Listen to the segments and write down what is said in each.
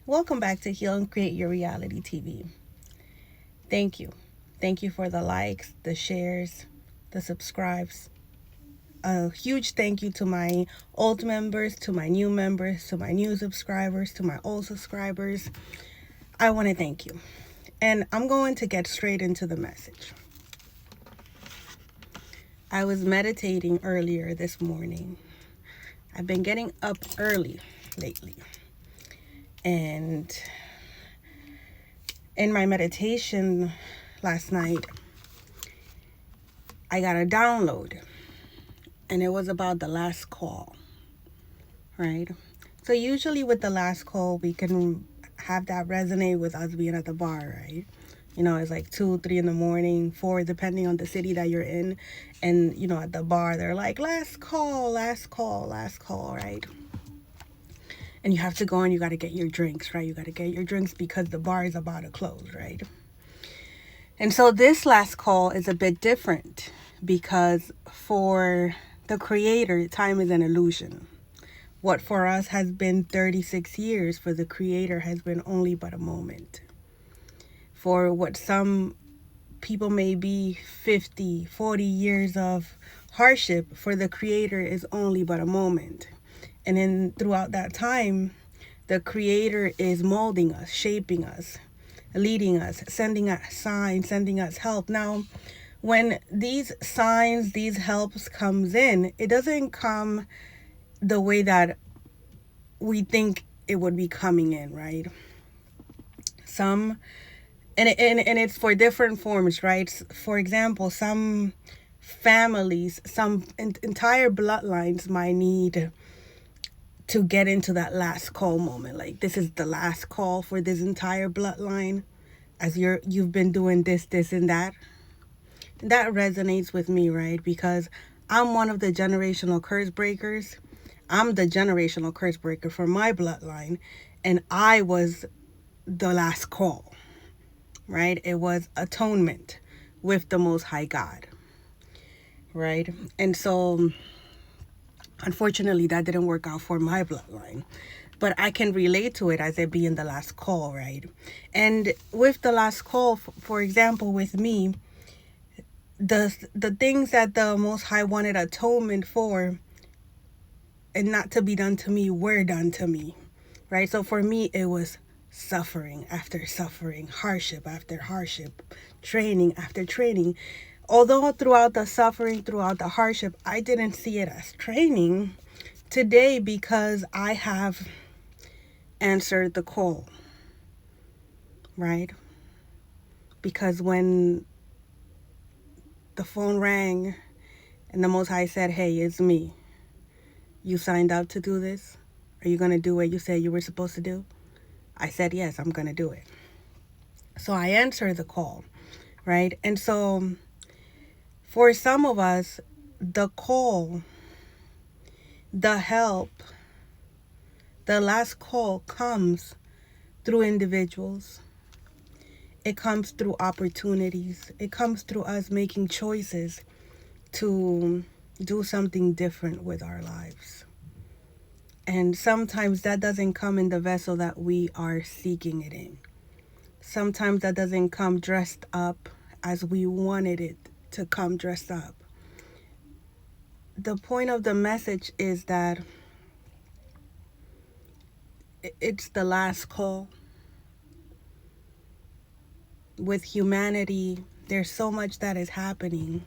Welcome back to Heal and Create Your Reality TV. Thank you. Thank you for the likes, the shares, the subscribes. A huge thank you to my old members, to my new members, to my new subscribers, to my old subscribers. I want to thank you. And I'm going to get straight into the message. I was meditating earlier this morning. I've been getting up early lately. And in my meditation last night, I got a download. And it was about the last call, right? So usually with the last call, we can have that resonate with us being at the bar, right? You know, it's like 2, 3 in the morning, 4, depending on the city that you're in. And, you know, at the bar, they're like, last call, last call, last call, right? And you have to go and you got to get your drinks, right? You got to get your drinks because the bar is about to close, right? And so this last call is a bit different because for the creator, time is an illusion. What for us has been 36 years, for the creator has been only but a moment. For what some people may be 50, 40 years of hardship, for the creator is only but a moment. And then throughout that time, the creator is molding us, shaping us, leading us, sending us signs, sending us help. Now, when these signs, these helps comes in, it doesn't come the way that we think it would be coming in, right? Some, and it's for different forms, right? For example, some families, some entire bloodlines might need to get into that last call moment. Like, this is the last call for this entire bloodline, as you've been doing this and that. That resonates with me, right? Because I'm one of the generational curse breakers. I'm the generational curse breaker for my bloodline, and I was the last call, right? It was atonement with the Most High God, right? And so unfortunately that didn't work out for my bloodline, but I can relate to it as it being the last call, right? And with the last call, for example, with me, the things that the Most High wanted atonement for and not to be done to me were done to me, right? So for me, it was suffering after suffering, hardship after hardship, training after training. Although throughout the suffering, throughout the hardship, I didn't see it as training, today, because I have answered the call, right? Because when the phone rang and the Most High said, hey, it's me. You signed up to do this? Are you going to do what you said you were supposed to do? I said, yes, I'm going to do it. So I answered the call, right? And so for some of us, the call, the help, the last call comes through individuals. It comes through opportunities. It comes through us making choices to do something different with our lives. And sometimes that doesn't come in the vessel that we are seeking it in. Sometimes that doesn't come dressed up as we wanted it to come dressed up. The point of the message is that it's the last call. With humanity, there's so much that is happening.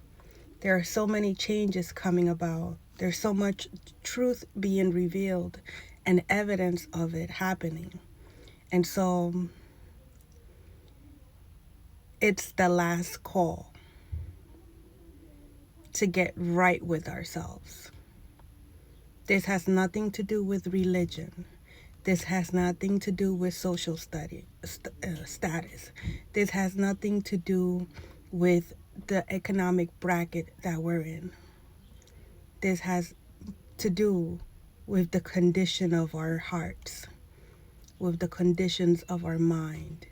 There are so many changes coming about. There's so much truth being revealed and evidence of it happening. And so it's the last call to get right with ourselves. This has nothing to do with religion. This has nothing to do with social status. This has nothing to do with the economic bracket that we're in. This has to do with the condition of our hearts, with the conditions of our mind,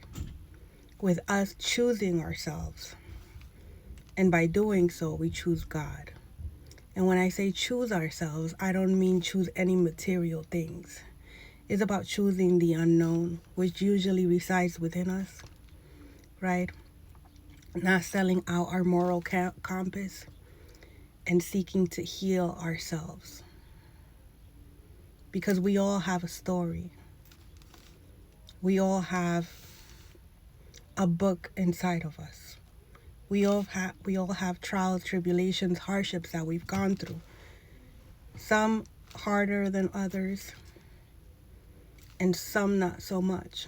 with us choosing ourselves. And by doing so, we choose God. And when I say choose ourselves, I don't mean choose any material things. It's about choosing the unknown, which usually resides within us, right? Not selling out our moral compass and seeking to heal ourselves. Because we all have a story. We all have a book inside of us. We all have trials, tribulations, hardships that we've gone through. Some harder than others, and some not so much.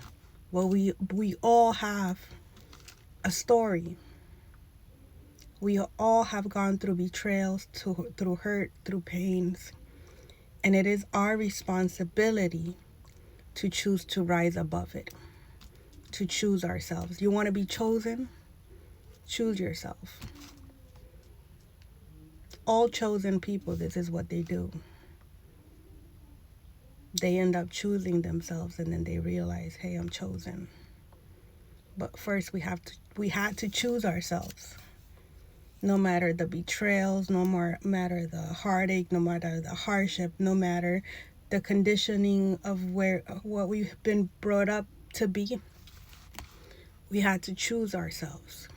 Well, we all have a story. We all have gone through betrayals, through hurt, through pains. And it is our responsibility to choose to rise above it, to choose ourselves. You want to be chosen? Choose yourself. All chosen people, this is what they do. They end up choosing themselves, and then they realize, hey, I'm chosen. But first we had to choose ourselves. No matter the betrayals, no matter the heartache, no matter the hardship, no matter the conditioning of what we've been brought up to be, we had to choose ourselves.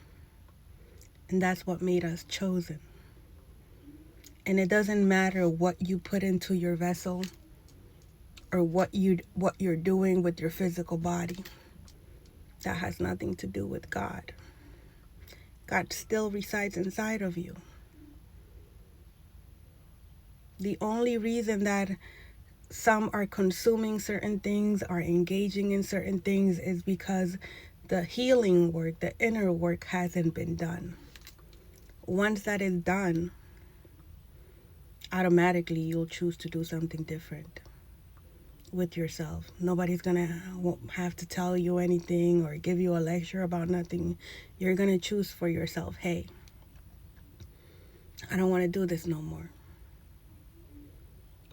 And that's what made us chosen. And it doesn't matter what you put into your vessel or what you're doing with your physical body. That has nothing to do with God. God still resides inside of you. The only reason that some are consuming certain things, are engaging in certain things, is because the healing work, the inner work, hasn't been done. Once that is done, automatically you'll choose to do something different with yourself. Nobody's gonna have to tell you anything or give you a lecture about nothing. You're gonna choose for yourself, hey, I don't want to do this no more.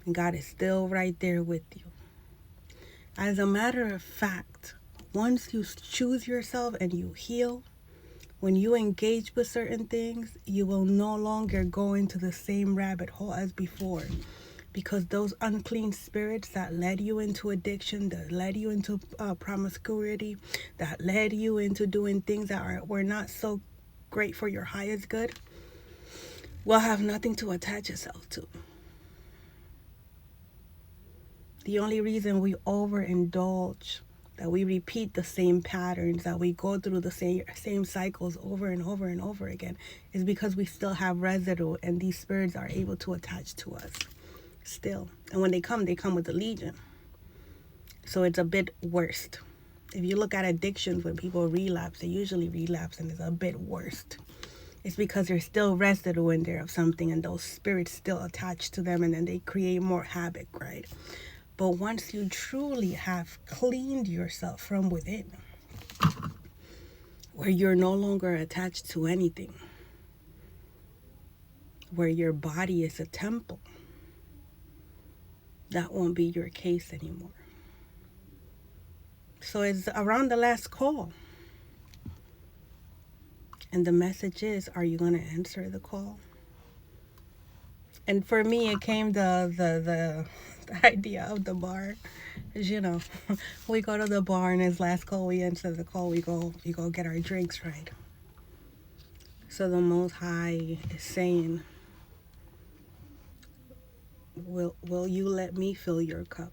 And God is still right there with you. As a matter of fact, once you choose yourself and you heal, when you engage with certain things, you will no longer go into the same rabbit hole as before. Because those unclean spirits that led you into addiction, that led you into promiscuity, that led you into doing things that were not so great for your highest good, will have nothing to attach yourself to. The only reason we overindulge, that we repeat the same patterns, that we go through the same cycles over and over and over again, is because we still have residue, and these spirits are able to attach to us still. And when they come with a legion. So it's a bit worse. If you look at addictions, when people relapse, they usually relapse and it's a bit worse. It's because there's still residue in there of something, and those spirits still attach to them, and then they create more havoc, right? But once you truly have cleaned yourself from within, where you're no longer attached to anything, where your body is a temple, that won't be your case anymore. So it's around the last call. And the message is, are you going to answer the call? And for me, it came the idea of the bar. As you know, we go to the bar, and his last call, we answer the call, we go get our drinks, right? So the Most High is saying, will you let me fill your cup?